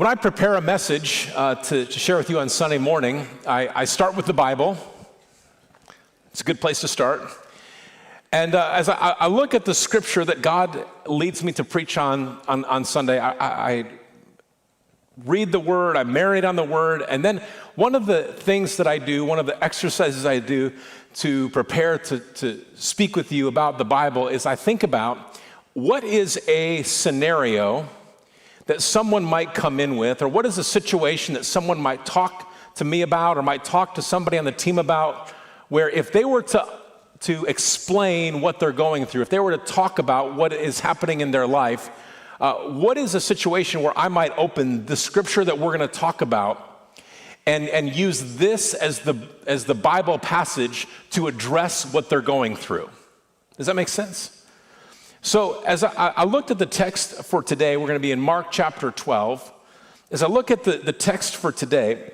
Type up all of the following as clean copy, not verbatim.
When I prepare a message to share with you on Sunday morning, I start with the Bible. It's a good place to start. And as I look at the scripture that God leads me to preach on Sunday, I read the Word, I marinate on the Word, and then one of the things that I do, one of the exercises I do to prepare to speak with you about the Bible is I think about what is a scenario that someone might come in with, or what is a situation that someone might talk to me about or might talk to somebody on the team about, where if they were to explain what they're going through, if they were to talk about what is happening in their life, what is a situation where I might open the scripture that we're going to talk about and use this as the Bible passage to address what they're going through? Does that make sense? So as I looked at the text for today, we're going to be in Mark chapter 12. As I look at the text for today,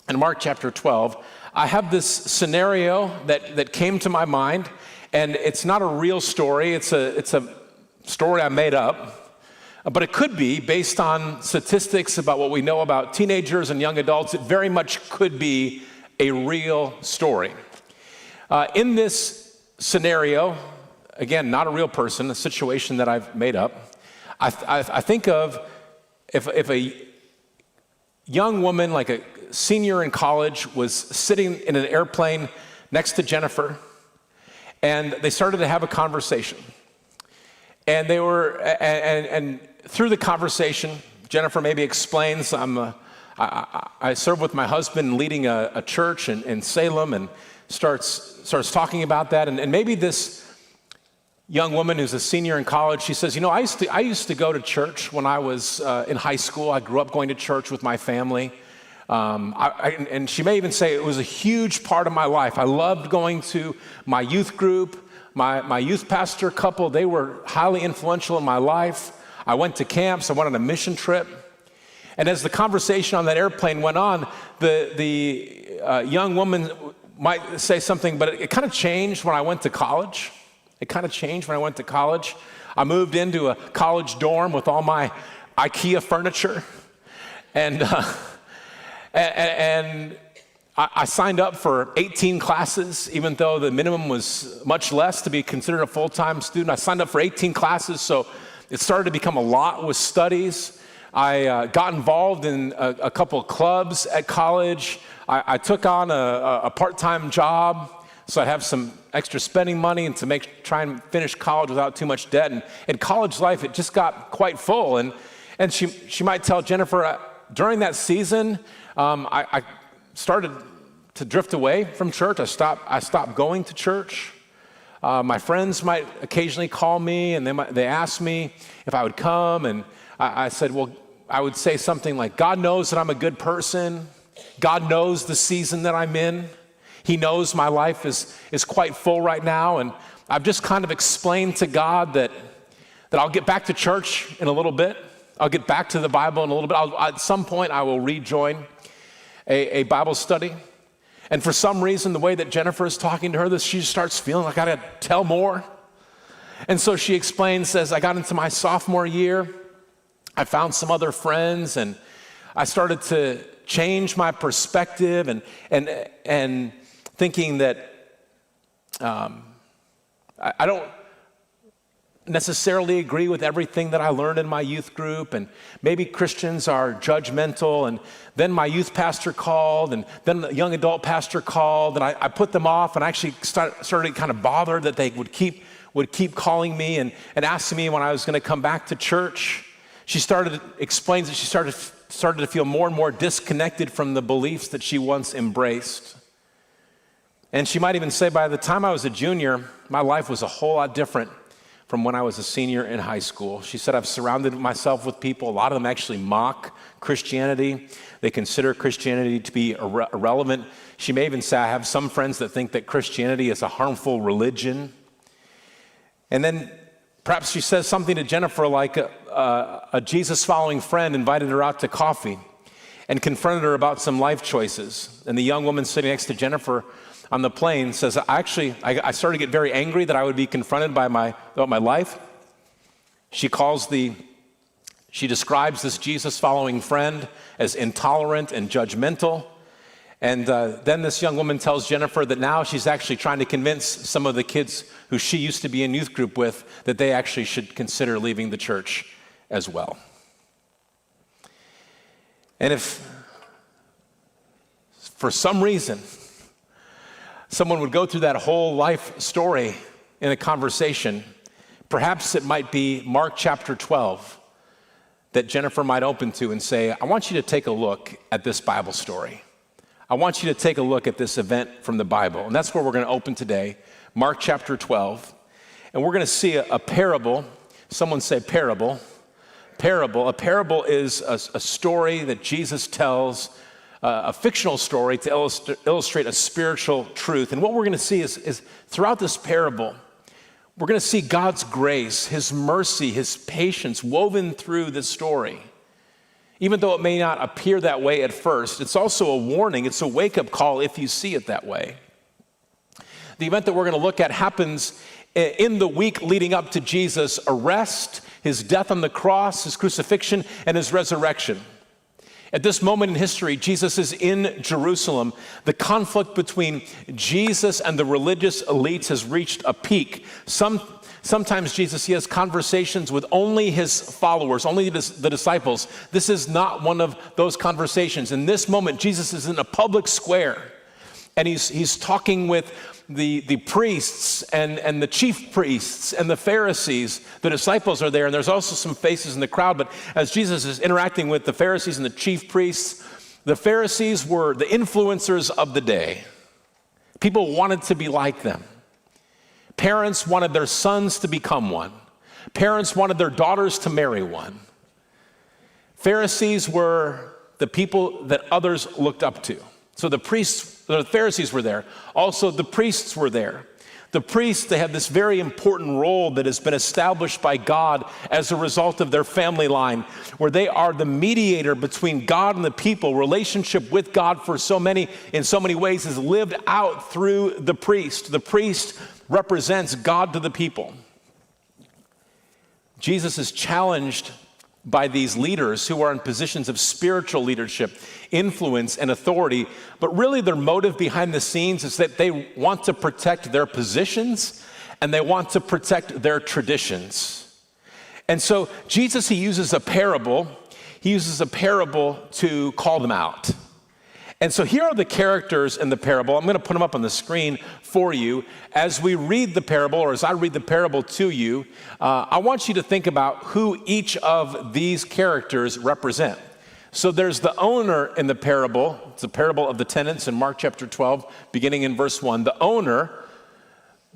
in Mark chapter 12, I have this scenario that came to my mind, and it's not a real story. It's a story I made up, but it could be based on statistics about what we know about teenagers and young adults. It very much could be a real story. In this scenario, again, not a real person, a situation that I've made up, I think of if a young woman, like a senior in college, was sitting in an airplane next to Jennifer, and they started to have a conversation. And they were, and through the conversation, Jennifer maybe explains, I serve with my husband leading a church in Salem, and starts talking about that. And maybe this young woman who's a senior in college, she says, I used to go to church when I was in high school. I grew up going to church with my family. And she may even say it was a huge part of my life. I loved going to my youth group, my youth pastor couple. They were highly influential in my life. I went to camps. I went on a mission trip. And as the conversation on that airplane went on, the young woman might say something, but it kind of changed when I went to college. It kind of changed when I went to college. I moved into a college dorm with all my IKEA furniture. And I signed up for 18 classes, even though the minimum was much less to be considered a full-time student. I signed up for 18 classes, so it started to become a lot with studies. I got involved in a couple of clubs at college. I took on a part-time job, so I'd have some extra spending money and to try and finish college without too much debt. And in college life, it just got quite full. And she might tell Jennifer, during that season, I started to drift away from church. I stopped going to church. My friends might occasionally call me, and they asked me if I would come. And I said, well, I would say something like, God knows that I'm a good person. God knows the season that I'm in. He knows my life is quite full right now, and I've just kind of explained to God that I'll get back to church in a little bit. I'll get back to the Bible in a little bit. At some point, I will rejoin a Bible study. And for some reason, the way that Jennifer is talking to her, she starts feeling like I got to tell more. And so she explains, says, I got into my sophomore year. I found some other friends, and I started to change my perspective and thinking that I don't necessarily agree with everything that I learned in my youth group, and maybe Christians are judgmental. And then my youth pastor called, and then the young adult pastor called, and I put them off, and I actually started kind of bothered that they would keep calling me and asking me when I was going to come back to church. She explains that she started to feel more and more disconnected from the beliefs that she once embraced. And she might even say, by the time I was a junior, my life was a whole lot different from when I was a senior in high school. She said, I've surrounded myself with people. A lot of them actually mock Christianity. They consider Christianity to be irrelevant. She may even say, I have some friends that think that Christianity is a harmful religion. And then perhaps she says something to Jennifer like a Jesus-following friend invited her out to coffee and confronted her about some life choices. And the young woman sitting next to Jennifer on the plane says, I started to get very angry that I would be confronted about my life. She She describes this Jesus-following friend as intolerant and judgmental. And then this young woman tells Jennifer that now she's actually trying to convince some of the kids who she used to be in youth group with that they actually should consider leaving the church as well. And if for some reason someone would go through that whole life story in a conversation, perhaps it might be Mark chapter 12 that Jennifer might open to and say, I want you to take a look at this Bible story. I want you to take a look at this event from the Bible. And that's where we're going to open today, Mark chapter 12. And we're going to see a parable. Someone say parable. Parable. A parable is a story that Jesus tells, a fictional story to illustrate a spiritual truth. And what we're going to see is throughout this parable, we're going to see God's grace, His mercy, His patience woven through this story. Even though it may not appear that way at first, it's also a warning. It's a wake-up call if you see it that way. The event that we're going to look at happens in the week leading up to Jesus' arrest, His death on the cross, His crucifixion, and His resurrection. At this moment in history, Jesus is in Jerusalem. The conflict between Jesus and the religious elites has reached a peak. Sometimes he has conversations with only His followers, only the disciples. This is not one of those conversations. In this moment, Jesus is in a public square, and he's talking with the priests and the chief priests and the Pharisees. The disciples are there, and there's also some faces in the crowd. But as Jesus is interacting with the Pharisees and the chief priests, the Pharisees were the influencers of the day. People wanted to be like them. Parents wanted their sons to become one. Parents wanted their daughters to marry one. Pharisees were the people that others looked up to. So the Pharisees were there. Also, the priests were there. The priests, they have this very important role that has been established by God as a result of their family line, where they are the mediator between God and the people. Relationship with God in so many ways is lived out through the priest. The priest represents God to the people. Jesus is challenged by these leaders who are in positions of spiritual leadership, influence, and authority, but really their motive behind the scenes is that they want to protect their positions and they want to protect their traditions. And so Jesus, he uses a parable to call them out. And so here are the characters in the parable. I'm going to put them up on the screen for you. As we read the parable, or as I read the parable to you, I want you to think about who each of these characters represent. So there's the owner in the parable. It's a parable of the tenants in Mark chapter 12, beginning in verse 1. The owner,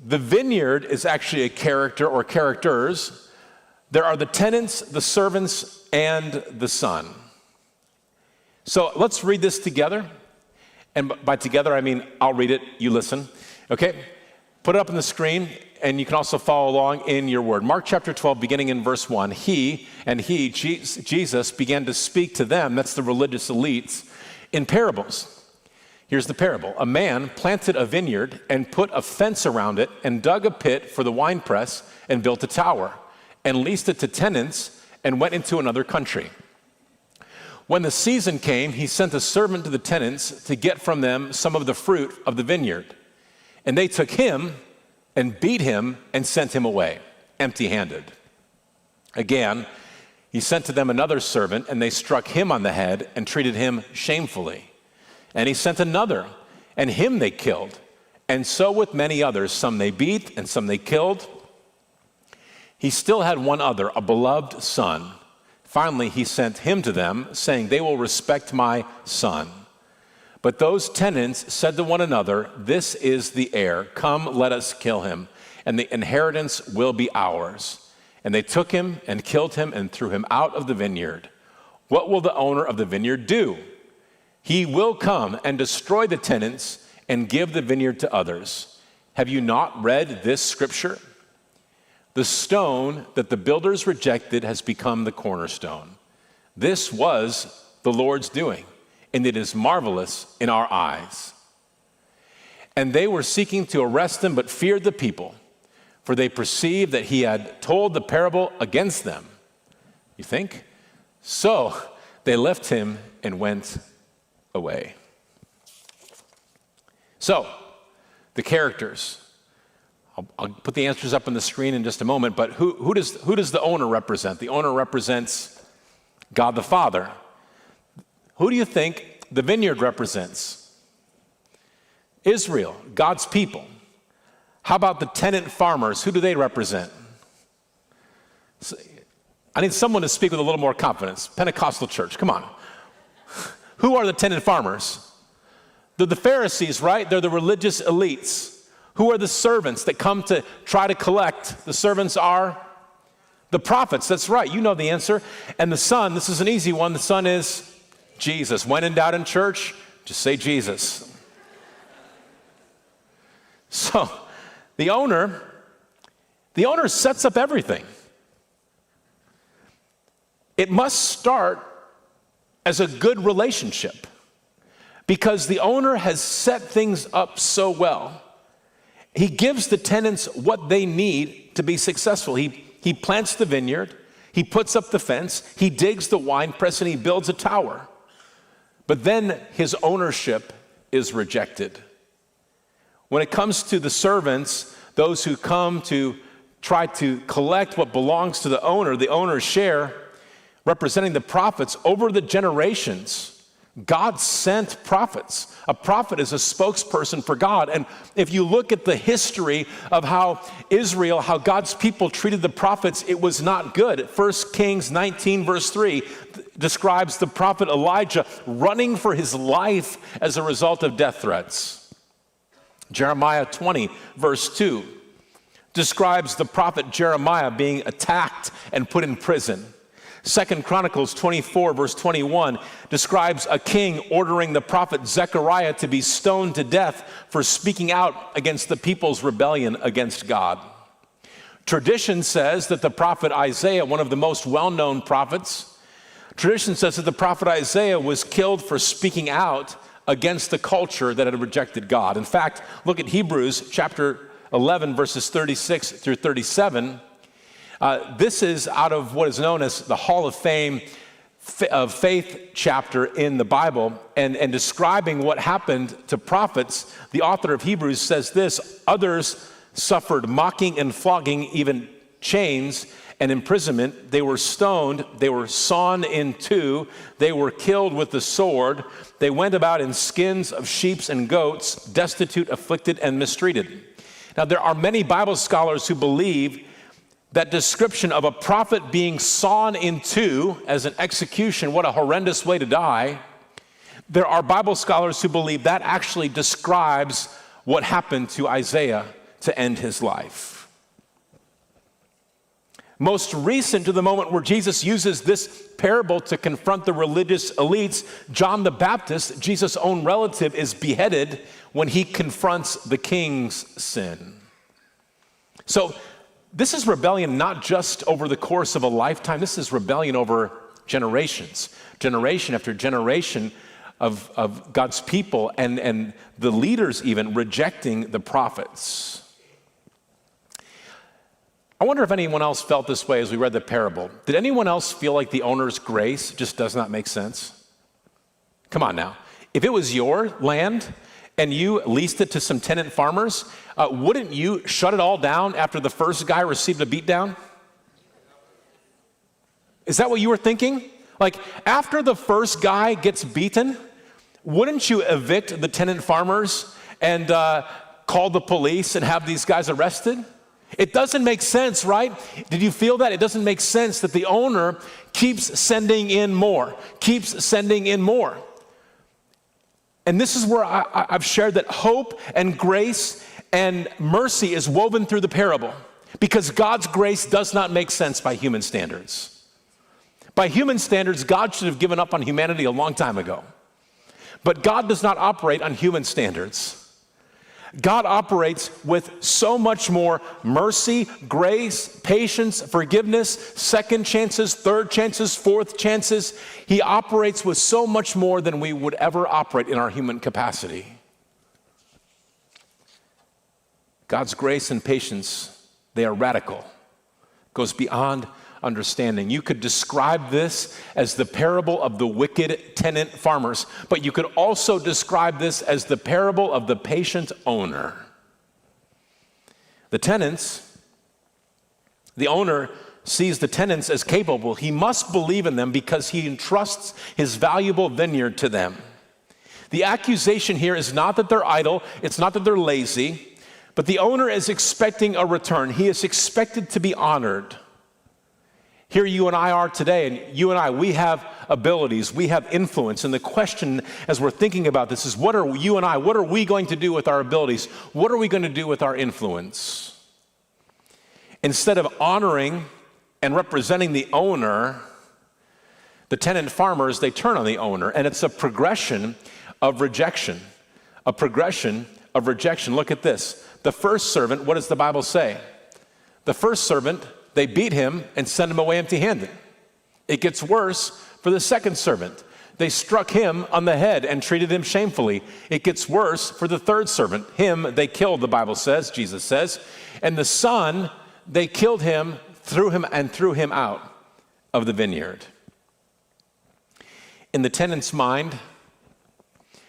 the vineyard is actually a character or characters. There are the tenants, the servants, and the son. So let's read this together. And by together, I mean I'll read it, you listen. Okay? Put it up on the screen, and you can also follow along in your word. Mark chapter 12, beginning in verse 1. Jesus, began to speak to them, that's the religious elites, in parables. Here's the parable. A man planted a vineyard and put a fence around it and dug a pit for the winepress and built a tower and leased it to tenants and went into another country. When the season came, he sent a servant to the tenants to get from them some of the fruit of the vineyard. And they took him and beat him and sent him away, empty-handed. Again, he sent to them another servant, and they struck him on the head and treated him shamefully. And he sent another, and him they killed. And so with many others, some they beat and some they killed. He still had one other, a beloved son. Finally, he sent him to them, saying, "They will respect my son." But those tenants said to one another, "This is the heir. Come, let us kill him, and the inheritance will be ours." And they took him and killed him and threw him out of the vineyard. What will the owner of the vineyard do? He will come and destroy the tenants and give the vineyard to others. Have you not read this scripture? The stone that the builders rejected has become the cornerstone. This was the Lord's doing, and it is marvelous in our eyes. And they were seeking to arrest him, but feared the people, for they perceived that he had told the parable against them. You think? So they left him and went away. So, the characters. I'll put the answers up on the screen in just a moment, but who does the owner represent? The owner represents God the Father. Who do you think the vineyard represents? Israel, God's people. How about the tenant farmers? Who do they represent? I need someone to speak with a little more confidence. Pentecostal church, come on. Who are the tenant farmers? They're the Pharisees, right? They're the religious elites. Who are the servants that come to try to collect? The servants are the prophets. That's right. You know the answer. And the Son, this is an easy one. The Son is Jesus. When in doubt in church, just say Jesus. So the owner sets up everything. It must start as a good relationship because the owner has set things up so well. He gives the tenants what they need to be successful. He plants the vineyard, he puts up the fence, he digs the wine press, and he builds a tower. But then his ownership is rejected. When it comes to the servants, those who come to try to collect what belongs to the owner's share, representing the prophets over the generations, God sent prophets. A prophet is a spokesperson for God. And if you look at the history of how God's people treated the prophets, it was not good. 1 Kings 19 verse 3 describes the prophet Elijah running for his life as a result of death threats. Jeremiah 20 verse 2 describes the prophet Jeremiah being attacked and put in prison. 2 Chronicles 24 verse 21 describes a king ordering the prophet Zechariah to be stoned to death for speaking out against the people's rebellion against God. Tradition says that the prophet Isaiah, one of the most well-known prophets, tradition says that the prophet Isaiah was killed for speaking out against the culture that had rejected God. In fact, look at Hebrews chapter 11 verses 36 through 37. This is out of what is known as the Hall of Fame of Faith chapter in the Bible, and describing what happened to prophets. The author of Hebrews says this: others suffered mocking and flogging, even chains and imprisonment. They were stoned, they were sawn in two, they were killed with the sword. They went about in skins of sheep and goats, destitute, afflicted, and mistreated. Now, there are many Bible scholars who believe that description of a prophet being sawn in two as an execution, what a horrendous way to die. There are Bible scholars who believe that actually describes what happened to Isaiah to end his life. Most recent to the moment where Jesus uses this parable to confront the religious elites, John the Baptist, Jesus' own relative, is beheaded when he confronts the king's sin. So, this is rebellion not just over the course of a lifetime. This is rebellion over generations, generation after generation of God's people and the leaders even rejecting the prophets. I wonder if anyone else felt this way as we read the parable. Did anyone else feel like the owner's grace just does not make sense? Come on now. If it was your land and you leased it to some tenant farmers, wouldn't you shut it all down after the first guy received a beatdown? Is that what you were thinking? Like, after the first guy gets beaten, wouldn't you evict the tenant farmers and call the police and have these guys arrested? It doesn't make sense, right? Did you feel that? It doesn't make sense that the owner keeps sending in more, keeps sending in more. And this is where I've shared that hope and grace and mercy is woven through the parable, because God's grace does not make sense by human standards. By human standards, God should have given up on humanity a long time ago. But God does not operate on human standards. God operates with so much more mercy, grace, patience, forgiveness, second chances, third chances, fourth chances. He operates with so much more than we would ever operate in our human capacity. God's grace and patience, they are radical. Goes beyond understanding. You could describe this as the parable of the wicked tenant farmers, but you could also describe this as the parable of the patient owner. The tenants, the owner sees the tenants as capable. He must believe in them because he entrusts his valuable vineyard to them. The accusation here is not that they're idle, it's not that they're lazy, but the owner is expecting a return. He is expected to be honored. Here you and I are today, and you and I, we have abilities, we have influence. And the question as we're thinking about this is, what are we going to do with our abilities? What are we going to do with our influence? Instead of honoring and representing the owner, the tenant farmers, they turn on the owner, and it's a progression of rejection. A progression of rejection. Look at this. The first servant, what does the Bible say? The first servant, they beat him and sent him away empty-handed. It gets worse for the second servant. They struck him on the head and treated him shamefully. It gets worse for the third servant. Him they killed, the Bible says, Jesus says. And the son, they killed him, threw him out of the vineyard. In the tenant's mind,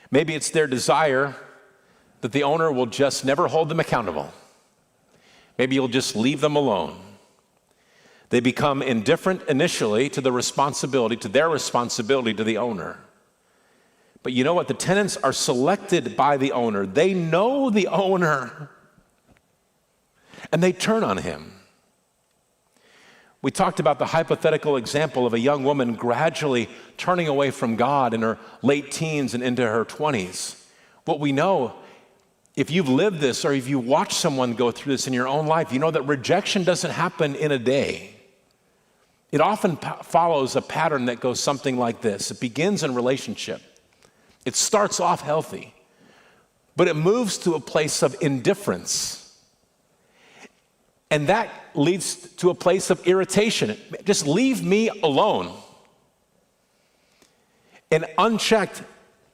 maybe it's their desire that the owner will just never hold them accountable. Maybe he'll just leave them alone. They become indifferent initially to their responsibility to the owner. But you know what? The tenants are selected by the owner. They know the owner, and they turn on him. We talked about the hypothetical example of a young woman gradually turning away from God in her late teens and into her 20s. What we know, if you've lived this or if you watch someone go through this in your own life, you know that rejection doesn't happen in a day. It often follows a pattern that goes something like this. It begins in relationship. It starts off healthy, but it moves to a place of indifference. And that leads to a place of irritation. Just leave me alone. And unchecked,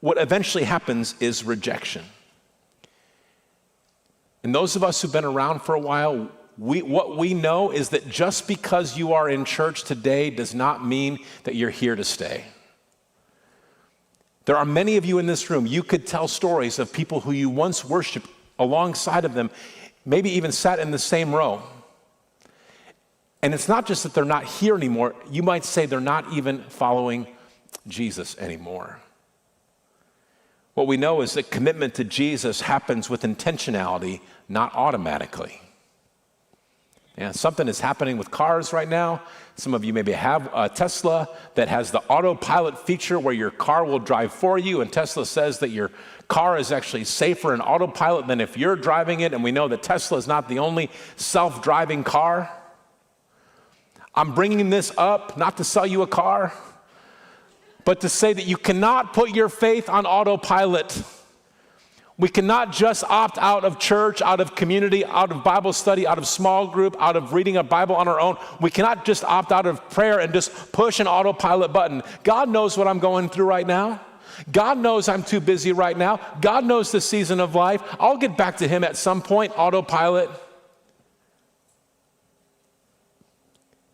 what eventually happens is rejection. And those of us who've been around for a while, what we know is that just because you are in church today does not mean that you're here to stay. There are many of you in this room, you could tell stories of people who you once worshiped alongside of them, maybe even sat in the same row. And it's not just that they're not here anymore, you might say they're not even following Jesus anymore. What we know is that commitment to Jesus happens with intentionality, not automatically. Yeah, something is happening with cars right now. Some of you maybe have a Tesla that has the autopilot feature where your car will drive for you, and Tesla says that your car is actually safer in autopilot than if you're driving it, and we know that Tesla is not the only self-driving car. I'm bringing this up not to sell you a car, but to say that you cannot put your faith on autopilot. We cannot just opt out of church, out of community, out of Bible study, out of small group, out of reading a Bible on our own. We cannot just opt out of prayer and just push an autopilot button. God knows what I'm going through right now. God knows I'm too busy right now. God knows the season of life. I'll get back to him at some point, autopilot.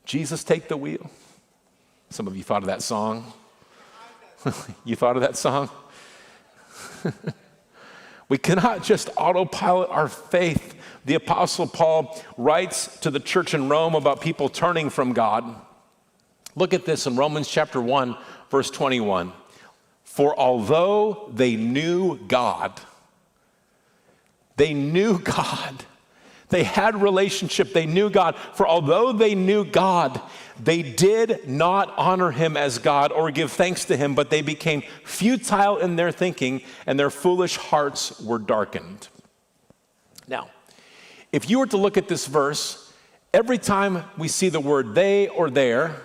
Jesus, take the wheel. Some of you thought of that song. You thought of that song? We cannot just autopilot our faith. The Apostle Paul writes to the church in Rome about people turning from God. Look at this in Romans chapter 1, verse 21. For although they knew God, they had relationship, they knew God. For although they knew God, they did not honor him as God or give thanks to him, but they became futile in their thinking, and their foolish hearts were darkened. Now, if you were to look at this verse, every time we see the word they or their,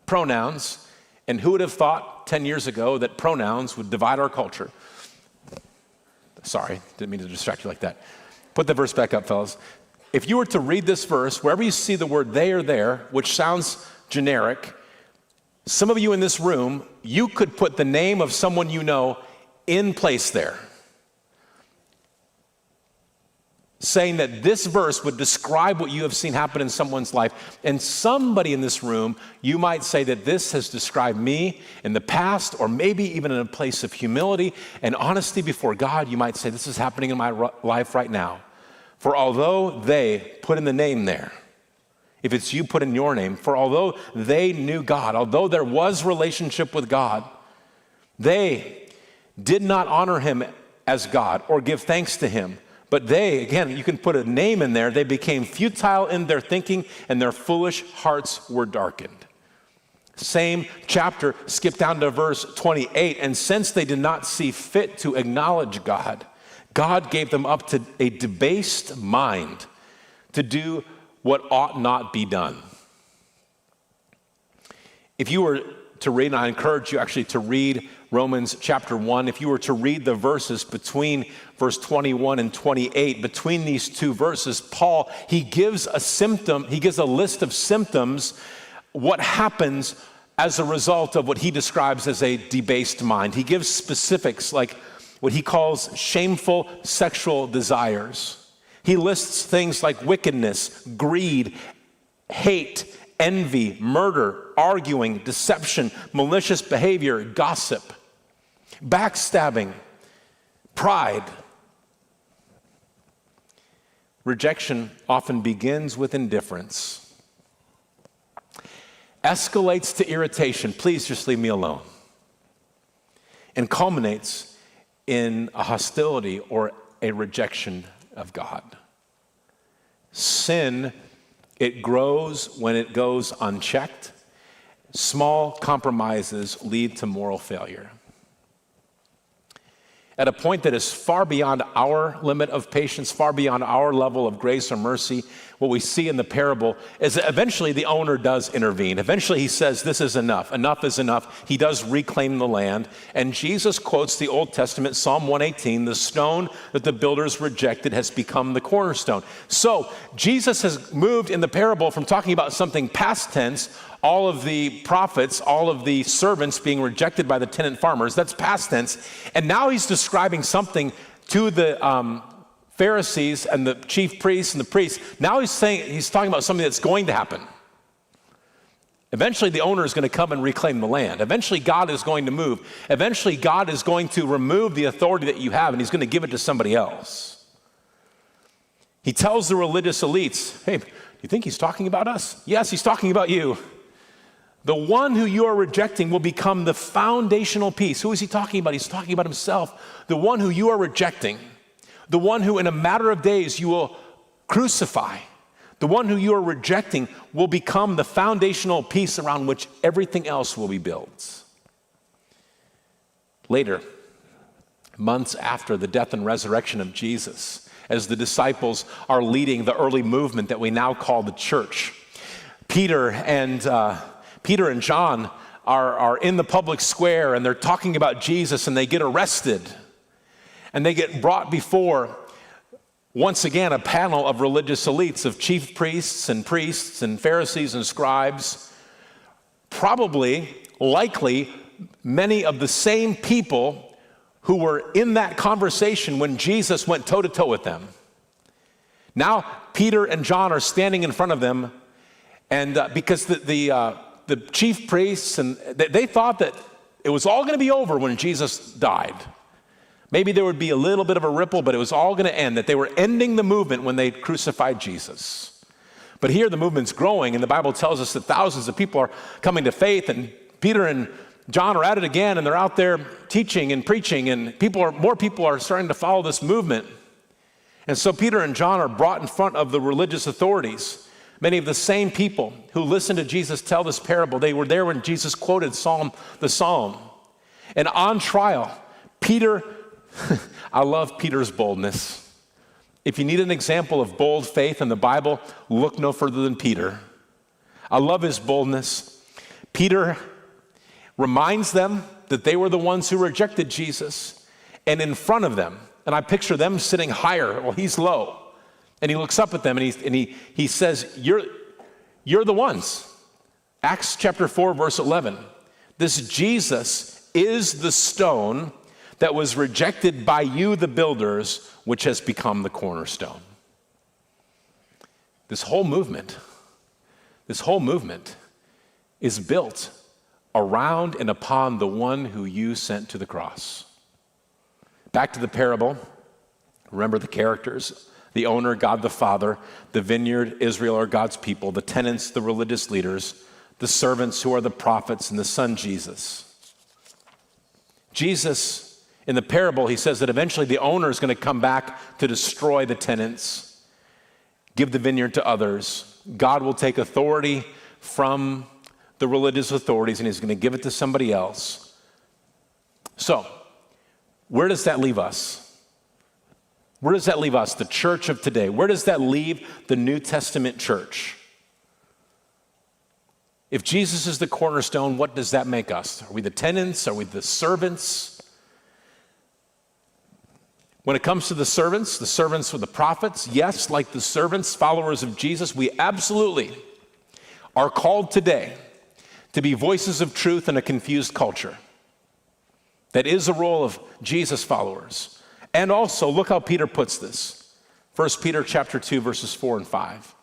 pronouns, and who would have thought 10 years ago that pronouns would divide our culture? Sorry, didn't mean to distract you like that. Put the verse back up, fellas. If you were to read this verse, wherever you see the word they or their, which sounds generic, some of you in this room, you could put the name of someone you know in place there. saying that this verse would describe what you have seen happen in someone's life. And somebody in this room, you might say that this has described me in the past, or maybe even in a place of humility and honesty before God. You might say, this is happening in my life right now. For although they put in the name there, if it's you, put in your name, for although they knew God, although there was relationship with God, they did not honor him as God or give thanks to him. But they, again, you can put a name in there, they became futile in their thinking and their foolish hearts were darkened. Same chapter, skip down to verse 28. And since they did not see fit to acknowledge God, God gave them up to a debased mind to do what ought not be done. If you were to read, and I encourage you actually to read Romans chapter 1, if you were to read the verses between verse 21 and 28, between these two verses, Paul, he gives a list of symptoms, what happens as a result of what he describes as a debased mind. He gives specifics like what he calls shameful sexual desires. He lists things like wickedness, greed, hate, envy, murder, arguing, deception, malicious behavior, gossip, backstabbing, pride. Rejection often begins with indifference, escalates to irritation, please just leave me alone, and culminates in a hostility or a rejection of God. Sin, it grows when it goes unchecked. Small compromises lead to moral failure. At a point that is far beyond our limit of patience, far beyond our level of grace or mercy, what we see in the parable is that eventually the owner does intervene. Eventually he says, this is enough. Enough is enough. He does reclaim the land. And Jesus quotes the Old Testament, Psalm 118, the stone that the builders rejected has become the cornerstone. So Jesus has moved in the parable from talking about something past tense, all of the prophets, all of the servants being rejected by the tenant farmers, that's past tense. And now he's describing something to the Pharisees and the chief priests and the priests. Now he's talking about something that's going to happen. Eventually the owner is going to come and reclaim the land. Eventually God is going to move. Eventually God is going to remove the authority that you have and he's going to give it to somebody else. He tells the religious elites, hey, you think he's talking about us? Yes, he's talking about you. The one who you are rejecting will become the foundational piece. Who is he talking about? He's talking about himself. The one who you are rejecting, the one who in a matter of days you will crucify, the one who you are rejecting will become the foundational piece around which everything else will be built. Later, months after the death and resurrection of Jesus, as the disciples are leading the early movement that we now call the church, Peter and John are in the public square and they're talking about Jesus and they get arrested and they get brought before, once again, a panel of religious elites, of chief priests and Pharisees and scribes, likely, many of the same people who were in that conversation when Jesus went toe-to-toe with them. Now, Peter and John are standing in front of them, and because the chief priests, and they thought that it was all going to be over when Jesus died. Maybe there would be a little bit of a ripple, but it was all going to end, that they were ending the movement when they crucified Jesus. But here the movement's growing, and the Bible tells us that thousands of people are coming to faith, and Peter and John are at it again, and they're out there teaching and preaching, and more people are starting to follow this movement. And so Peter and John are brought in front of the religious authorities. Many of the same people who listened to Jesus tell this parable, they were there when Jesus quoted the Psalm. And on trial, Peter, I love Peter's boldness. If you need an example of bold faith in the Bible, look no further than Peter. I love his boldness. Peter reminds them that they were the ones who rejected Jesus, and in front of them, and I picture them sitting higher, well, he's low. And he looks up at them and he says, you're the ones. Acts chapter 4, verse 11. This Jesus is the stone that was rejected by you, the builders, which has become the cornerstone. This whole movement is built around and upon the one who you sent to the cross. Back to the parable. Remember the characters: the owner, God the Father; the vineyard, Israel, are God's people; the tenants, the religious leaders; the servants, who are the prophets; and the Son, Jesus. Jesus, in the parable, he says that eventually the owner is going to come back to destroy the tenants, give the vineyard to others. God will take authority from the religious authorities, and he's going to give it to somebody else. So, where does that leave us? Where does that leave us, the church of today? Where does that leave the New Testament church? If Jesus is the cornerstone, what does that make us? Are we the tenants? Are we the servants? When it comes to the servants were the prophets. Yes, like the servants, followers of Jesus, we absolutely are called today to be voices of truth in a confused culture. That is the role of Jesus followers. And also, look how Peter puts this. 1 Peter chapter 2, verses 4 and 5.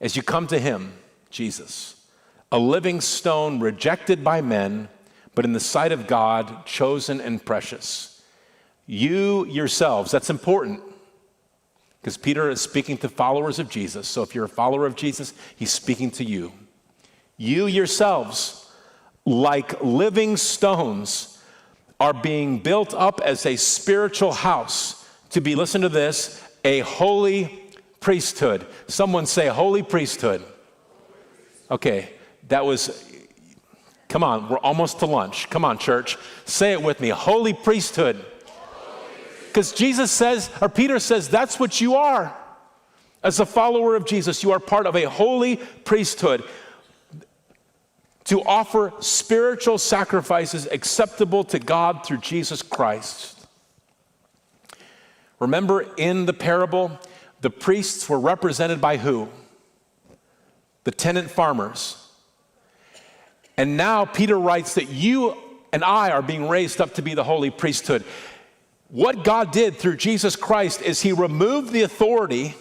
As you come to him, Jesus, a living stone rejected by men, but in the sight of God, chosen and precious. You yourselves, that's important, because Peter is speaking to followers of Jesus. So if you're a follower of Jesus, he's speaking to you. You yourselves, like living stones, are being built up as a spiritual house to be, listen to this, a holy priesthood. Someone say holy priesthood. Okay, that was, come on, we're almost to lunch. Come on, church. Say it with me, holy priesthood. Because Jesus says, or Peter says, that's what you are. As a follower of Jesus, you are part of a holy priesthood to offer spiritual sacrifices acceptable to God through Jesus Christ. Remember, in the parable, the priests were represented by who? The tenant farmers. And now Peter writes that you and I are being raised up to be the holy priesthood. What God did through Jesus Christ is he removed the authority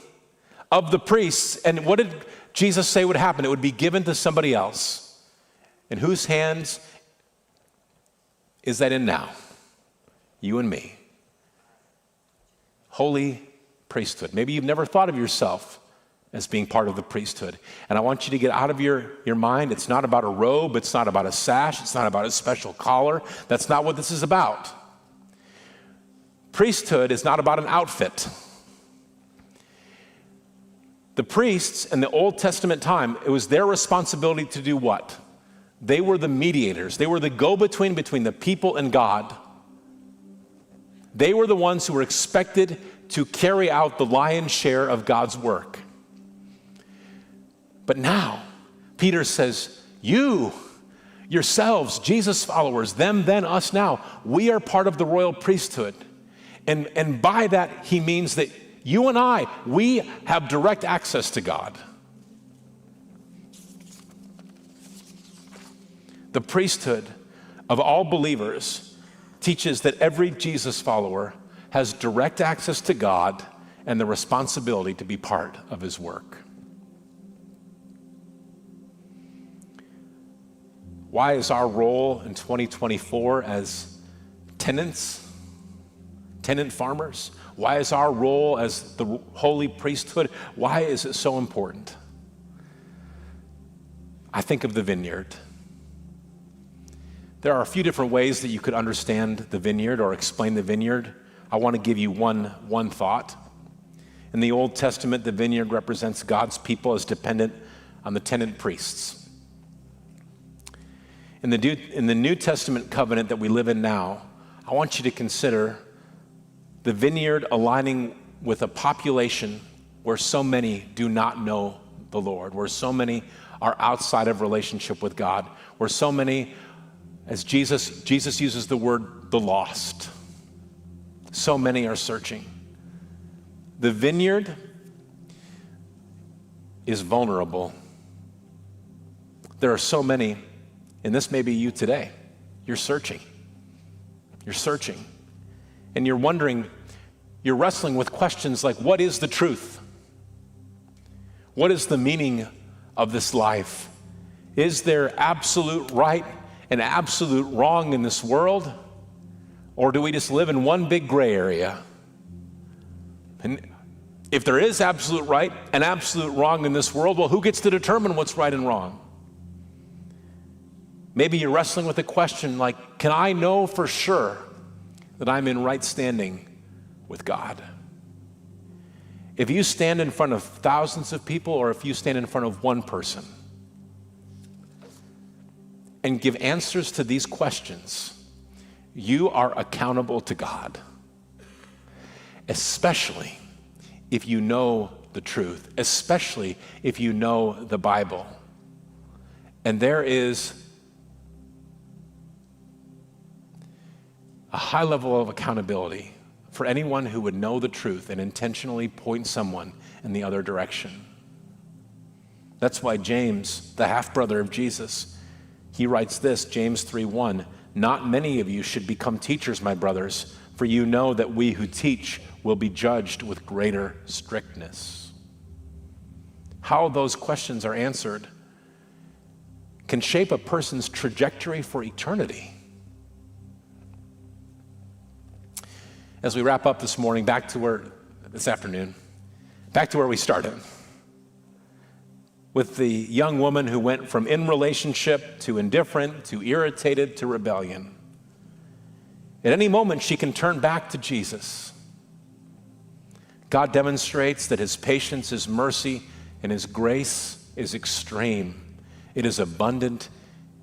of the priests. And what did Jesus say would happen? It would be given to somebody else. In whose hands is that in now? You and me. Holy priesthood. Maybe you've never thought of yourself as being part of the priesthood. And I want you to get out of your mind. It's not about a robe. It's not about a sash. It's not about a special collar. That's not what this is about. Priesthood is not about an outfit. The priests in the Old Testament time, it was their responsibility to do what? They were the mediators. They were the go-between between the people and God. They were the ones who were expected to carry out the lion's share of God's work. But now, Peter says, you, yourselves, Jesus followers, them, then, us now, we are part of the royal priesthood. And by that, he means that you and I, we have direct access to God. The priesthood of all believers teaches that every Jesus follower has direct access to God and the responsibility to be part of his work. Why is our role in 2024 as tenants, tenant farmers? Why is our role as the holy priesthood, why is it so important? I think of the vineyard. There are a few different ways that you could understand the vineyard or explain the vineyard. I want to give you one thought. In the Old Testament, the vineyard represents God's people as dependent on the tenant priests. In the New Testament covenant that we live in now, I want you to consider the vineyard aligning with a population where so many do not know the Lord, where so many are outside of relationship with God, where so many, as Jesus uses the word, the lost. So many are searching. The vineyard is vulnerable. There are so many, and this may be you today. You're searching. You're searching. And you're wondering, you're wrestling with questions like, what is the truth? What is the meaning of this life? Is there absolute right and absolute wrong in this world? Or do we just live in one big gray area? And if there is absolute right and absolute wrong in this world, well, who gets to determine what's right and wrong? Maybe you're wrestling with a question like, can I know for sure that I'm in right standing with God? If you stand in front of thousands of people, or if you stand in front of one person and give answers to these questions, you are accountable to God, especially if you know the truth, especially if you know the Bible. And there is a high level of accountability for anyone who would know the truth and intentionally point someone in the other direction. That's why James, the half-brother of Jesus, he writes this, James 3:1, "Not many of you should become teachers, my brothers, for you know that we who teach will be judged with greater strictness." How those questions are answered can shape a person's trajectory for eternity. As we wrap up this morning, this afternoon, back to where we started, with the young woman who went from in relationship to indifferent to irritated to rebellion. At any moment, she can turn back to Jesus. God demonstrates that his patience, his mercy, and his grace is extreme. It is abundant,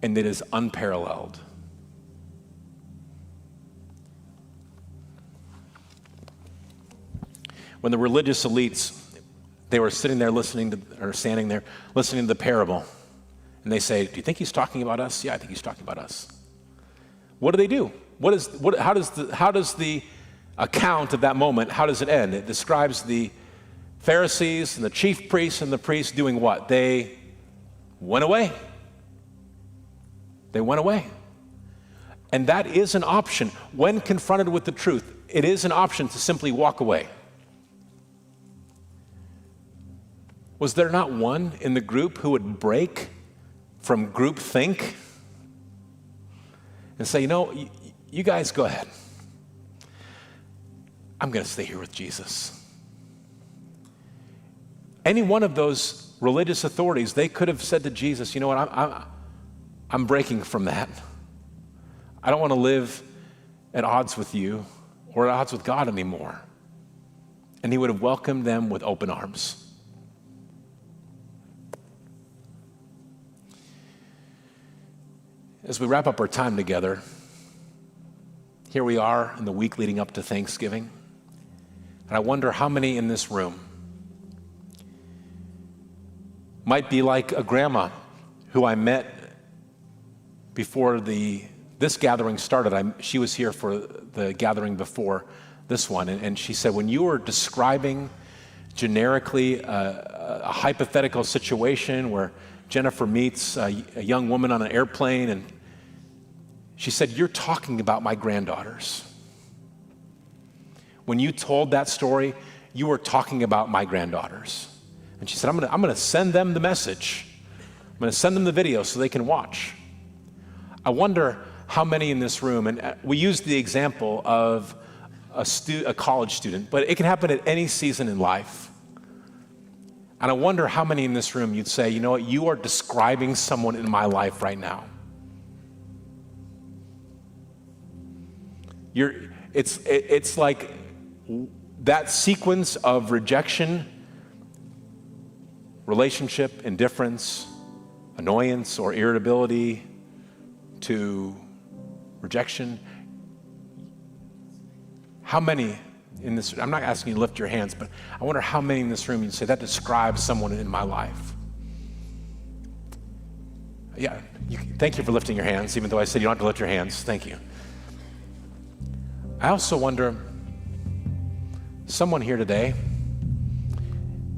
and it is unparalleled. When the religious elites, they were standing there listening to the parable, and they say, "Do you think he's talking about us?" "Yeah, I think he's talking about us." What do? How does the account of that moment, how does it end? It describes the Pharisees and the chief priests and the priests doing what? They went away. They went away. And that is an option. When confronted with the truth, it is an option to simply walk away. Was there not one in the group who would break from groupthink and say, you guys go ahead. I'm going to stay here with Jesus. Any one of those religious authorities, they could have said to Jesus, "You know what, I'm breaking from that. I don't want to live at odds with you or at odds with God anymore." And he would have welcomed them with open arms. As we wrap up our time together, here we are in the week leading up to Thanksgiving, and I wonder how many in this room might be like a grandma who I met before this gathering started. She was here for the gathering before this one, and she said, when you were describing generically a hypothetical situation where Jennifer meets a young woman on an airplane, and she said, "You're talking about my granddaughters. When you told that story, you were talking about my granddaughters." And she said, I'm going to send them the message. I'm going to send them the video so they can watch. I wonder how many in this room, and we used the example of a college student, but it can happen at any season in life. And I wonder how many in this room you'd say, "You know what, you are describing someone in my life right now. It's like that sequence of rejection, relationship, indifference, annoyance, or irritability to rejection." How many in this, I'm not asking you to lift your hands, but I wonder how many in this room you'd say, "That describes someone in my life." Yeah, thank you for lifting your hands, even though I said you don't have to lift your hands. Thank you. I also wonder, someone here today,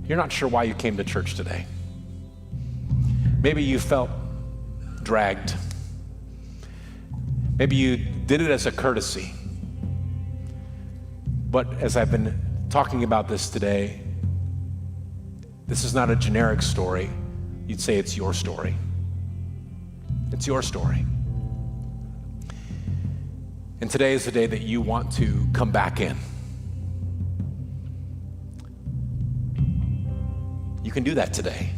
you're not sure why you came to church today. Maybe you felt dragged. Maybe you did it as a courtesy. But as I've been talking about this today, this is not a generic story. You'd say it's your story. It's your story. And today is the day that you want to come back in. You can do that today.